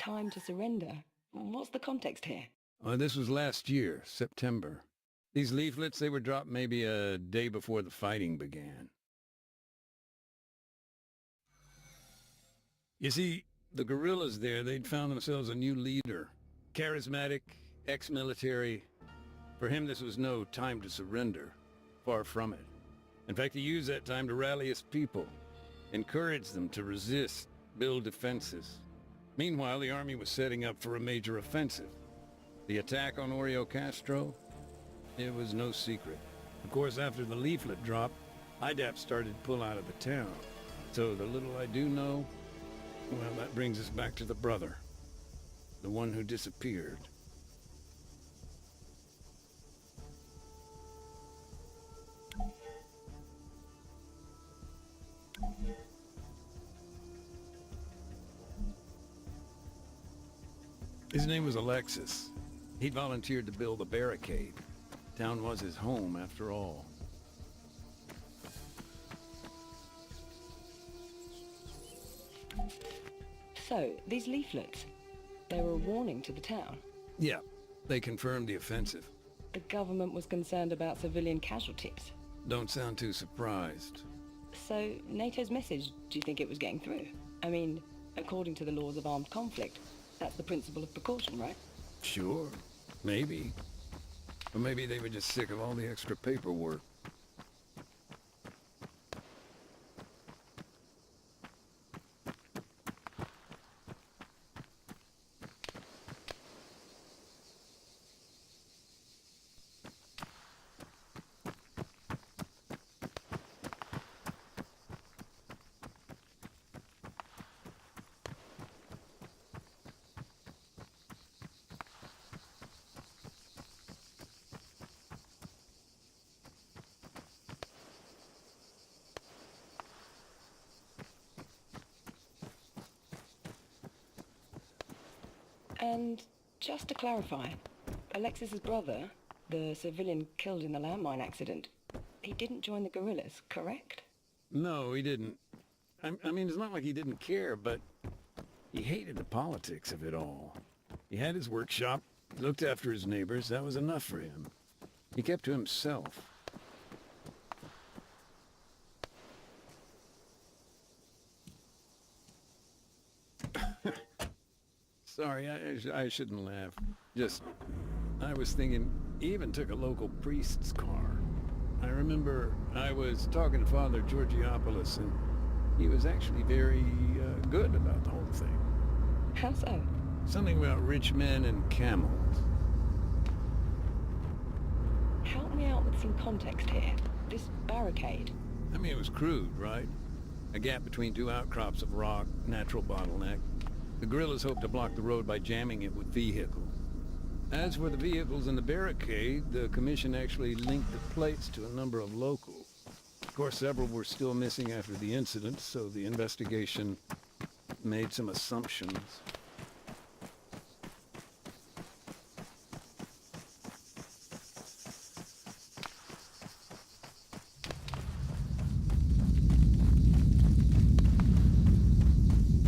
time to surrender. What's the context here? This was last year, September. These leaflets, they were dropped maybe a day before the fighting began. You see, the guerrillas there, they'd found themselves a new leader. Charismatic, ex-military. For him, this was no time to surrender. Far from it. In fact, he used that time to rally his people, encourage them to resist, build defenses. Meanwhile, the army was setting up for a major offensive. The attack on Oreokastro, it was no secret. Of course, after the leaflet dropped, IDAP started to pull out of the town. So the little I do know, well, that brings us back to the brother. The one who disappeared. His name was Alexis. He'd volunteered to build a barricade. Town was his home, after all. So, these leaflets, they were a warning to the town. Yeah, they confirmed the offensive. The government was concerned about civilian casualties. Don't sound too surprised. So, NATO's message, do you think it was getting through? I mean, according to the laws of armed conflict, that's the principle of precaution, right? Sure, maybe. Or maybe they were just sick of all the extra paperwork. And just to clarify, Alexis's brother, the civilian killed in the landmine accident, he didn't join the guerrillas, correct? No, he didn't. I mean, it's not like he didn't care, but he hated the politics of it all. He had his workshop, looked after his neighbors, that was enough for him. He kept to himself. Sorry, I shouldn't laugh. Just, I was thinking, he even took a local priest's car. I remember I was talking to Father Georgiopoulos, and he was actually very good about the whole thing. How so? Something about rich men and camels. Help me out with some context here. This barricade. I mean, it was crude, right? A gap between two outcrops of rock, natural bottleneck. The guerrillas hoped to block the road by jamming it with vehicles. As for the vehicles in the barricade, the commission actually linked the plates to a number of locals. Of course, several were still missing after the incident, so the investigation made some assumptions.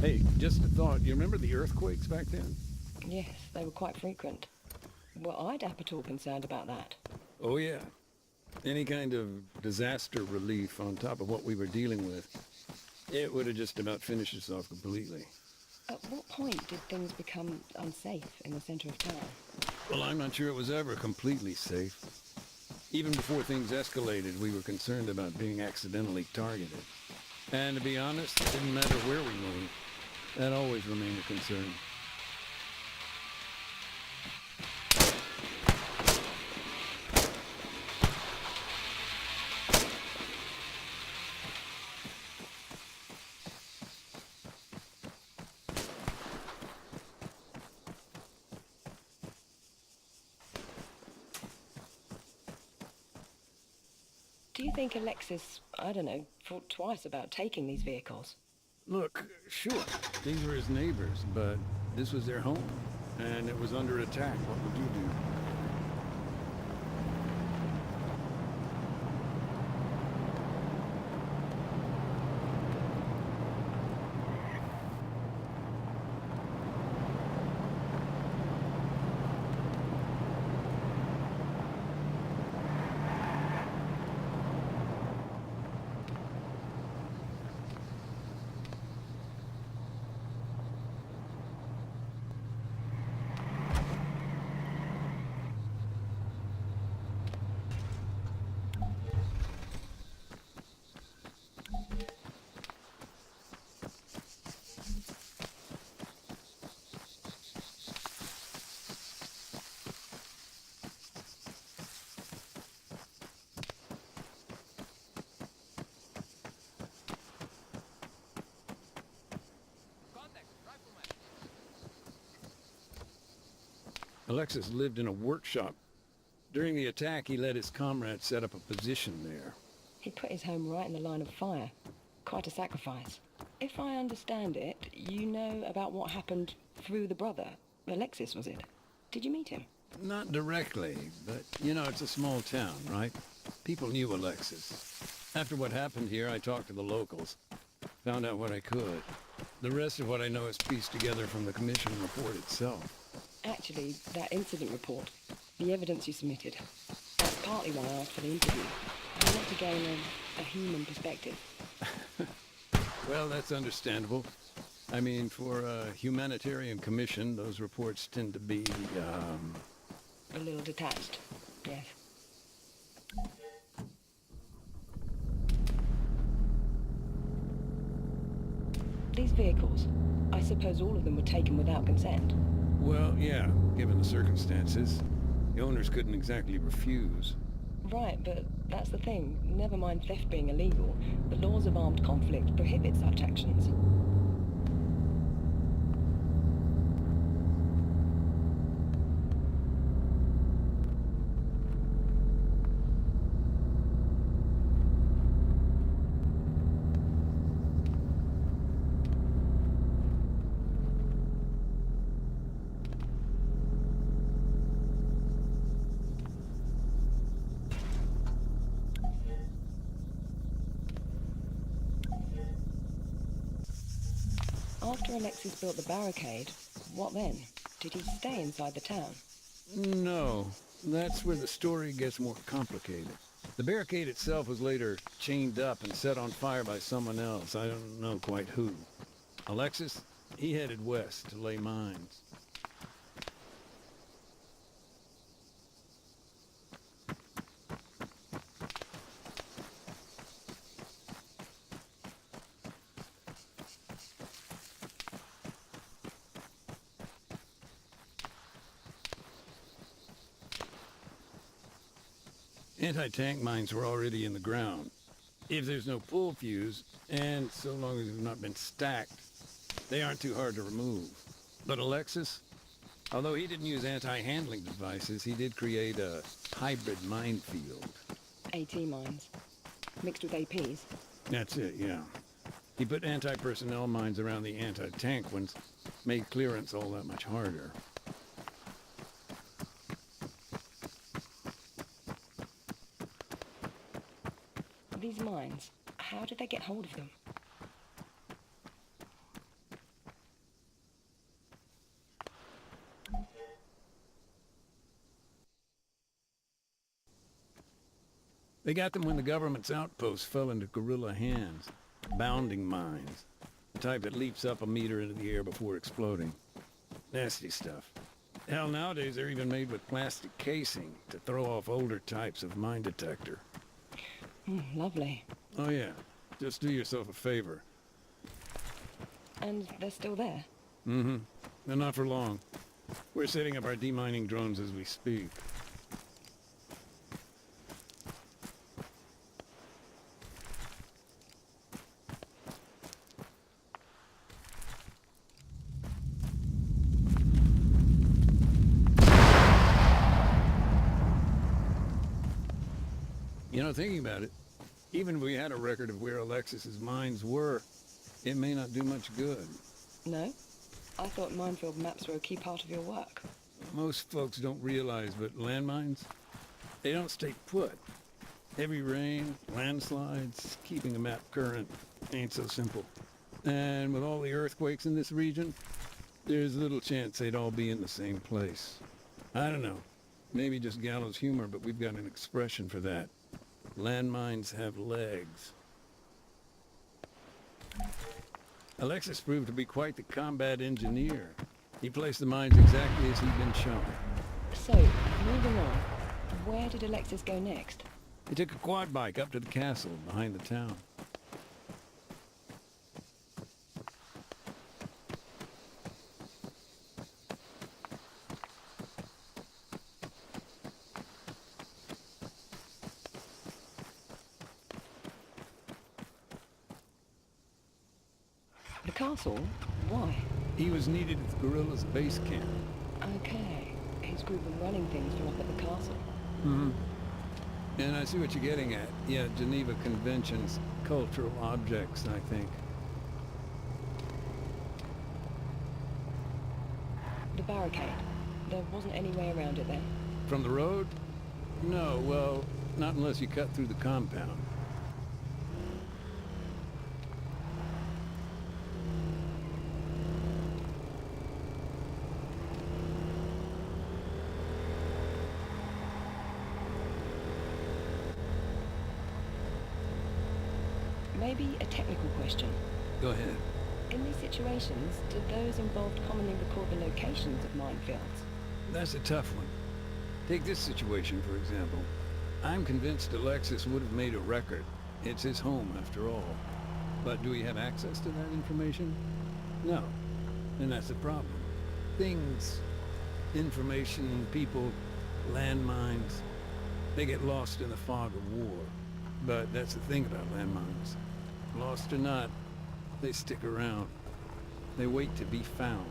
Hey, just a thought. You remember the earthquakes back then? Yes, they were quite frequent. Were IDAP at all concerned about that? Oh, yeah. Any kind of disaster relief on top of what we were dealing with, it would have just about finished us off completely. At what point did things become unsafe in the center of town? Well, I'm not sure it was ever completely safe. Even before things escalated, we were concerned about being accidentally targeted. And to be honest, it didn't matter where we went. That always remained a concern. Do you think Alexis, I don't know, thought twice about taking these vehicles? Look, sure, these were his neighbors, but this was their home, and it was under attack. What would you do? Alexis lived in a workshop. During the attack, he let his comrades set up a position there. He put his home right in the line of fire. Quite a sacrifice. If I understand it, you know about what happened through the brother. Alexis, was it? Did you meet him? Not directly, but, it's a small town, right? People knew Alexis. After what happened here, I talked to the locals. Found out what I could. The rest of what I know is pieced together from the commission report itself. Actually, that incident report, the evidence you submitted, that's partly why I asked for the interview. I want to gain a human perspective. Well, that's understandable. I mean, for a humanitarian commission, those reports tend to be, A little detached, yes. These vehicles, I suppose all of them were taken without consent. Well, yeah, given the circumstances. The owners couldn't exactly refuse. Right, but that's the thing. Never mind theft being illegal. The laws of armed conflict prohibit such actions. After Alexis built the barricade, what then? Did he stay inside the town? No, that's where the story gets more complicated. The barricade itself was later chained up and set on fire by someone else. I don't know quite who. Alexis, he headed west to lay mines. Anti-tank mines were already in the ground. If there's no pull fuse, and so long as they've not been stacked, they aren't too hard to remove. But Alexis, although he didn't use anti-handling devices, he did create a hybrid minefield. AT mines. Mixed with APs. That's it, yeah. He put anti-personnel mines around the anti-tank ones, made clearance all that much harder. These mines, how did they get hold of them? They got them when the government's outposts fell into guerrilla hands. Bounding mines. The type that leaps up a meter into the air before exploding. Nasty stuff. Hell, nowadays they're even made with plastic casing to throw off older types of mine detector. Lovely. Oh yeah, just do yourself a favor. And they're still there? Mm-hmm. And not for long. We're setting up our demining drones as we speak. Thinking about it, even if we had a record of where Alexis's mines were, it may not do much good. No? I thought minefield maps were a key part of your work. Most folks don't realize, but landmines, they don't stay put. Heavy rain, landslides, keeping a map current ain't so simple. And with all the earthquakes in this region, there's little chance they'd all be in the same place. I don't know, maybe just gallows humor, but we've got an expression for that. Landmines have legs. Alexis proved to be quite the combat engineer. He placed the mines exactly as he'd been shown. So, moving on, where did Alexis go next? He took a quad bike up to the castle behind the town. The castle? Why? He was needed at the Guerrilla's base camp. Okay. His group were running things from up at the castle. Mm-hmm. And I see what you're getting at. Yeah, Geneva Convention's cultural objects, I think. The barricade. There wasn't any way around it then. From the road? No, well, not unless you cut through the compound. Maybe a technical question. Go ahead. In these situations, did those involved commonly record the locations of minefields? That's a tough one. Take this situation, for example. I'm convinced Alexis would have made a record. It's his home, after all. But do we have access to that information? No. And that's the problem. Things, information, people, landmines, they get lost in the fog of war. But that's the thing about landmines. Lost or not, they stick around. They wait to be found.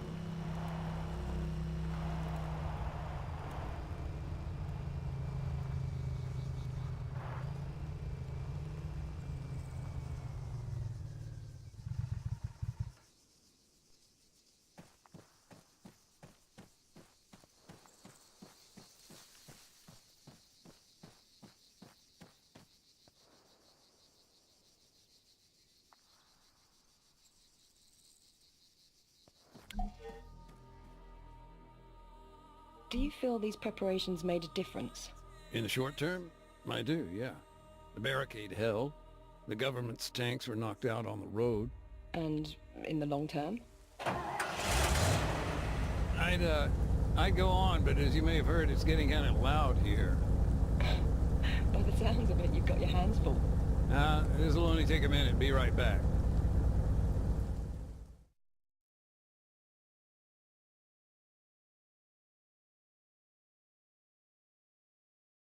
Do you feel these preparations made a difference? In the short term, I do, yeah. The barricade held. The government's tanks were knocked out on the road. And in the long term? I'd go on, but as you may have heard, it's getting kind of loud here. By the sounds of it, you've got your hands full. This'll only take a minute. Be right back.